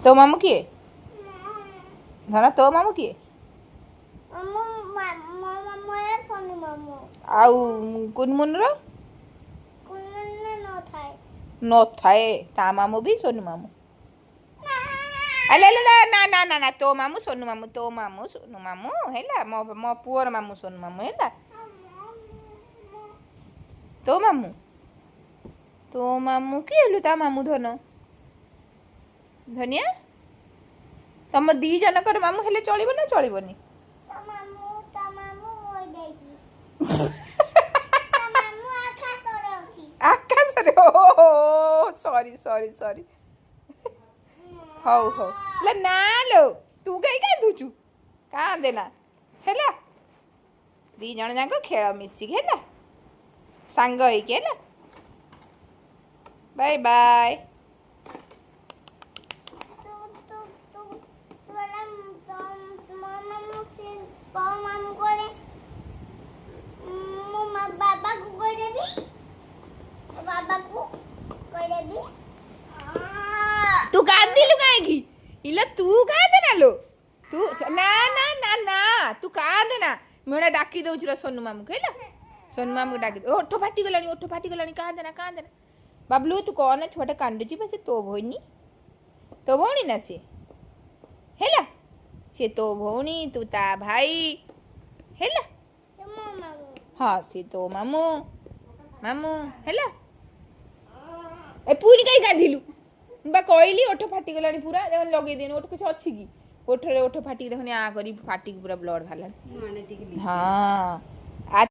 तो मामू किए धन तो मामू किए आउ कुनमुन रो न थाए ता मामू भी सोनू मामू अले अले ना ना ना ना तो मामू सोनू मामू हैला मो पुअर मामू सोनू मामू हैला तो मामू किए ता मामू धन धनिया तुम दी जनकर मामू हेले चलिबो ना चलिबोनी आकाश रे ओ सॉरी सॉरी सॉरी हौ हौ ले ना लो तू कहीं कांदुचु कांदेना हेला दी जण जाक खेल मिसिक हेला सांग होइके हेला बाय बाय तू कांदिलु काहेकी इला तू कांदेना लो तू ना ना ना ना तू कांदेना मेडा डाकी दउछु रे सोनू मामू कहला सोनू मामू डाकी ओठो फाटी गलानी कांदेना बाबलू तू कौन छोटा कांदुची बस तो भौणी ना से हेला से तो भौणी तू ता भाई हेला हाँ से तो मामू हेला ए पूरी कहीं कांदिलु बा कहली ओठ फाटी गलानी पूरा देखो लगे देनी ओठ कुछ अच्छी की ओठ फाटी देखो आ करी फाटी पूरा ब्लड बाहर हाँ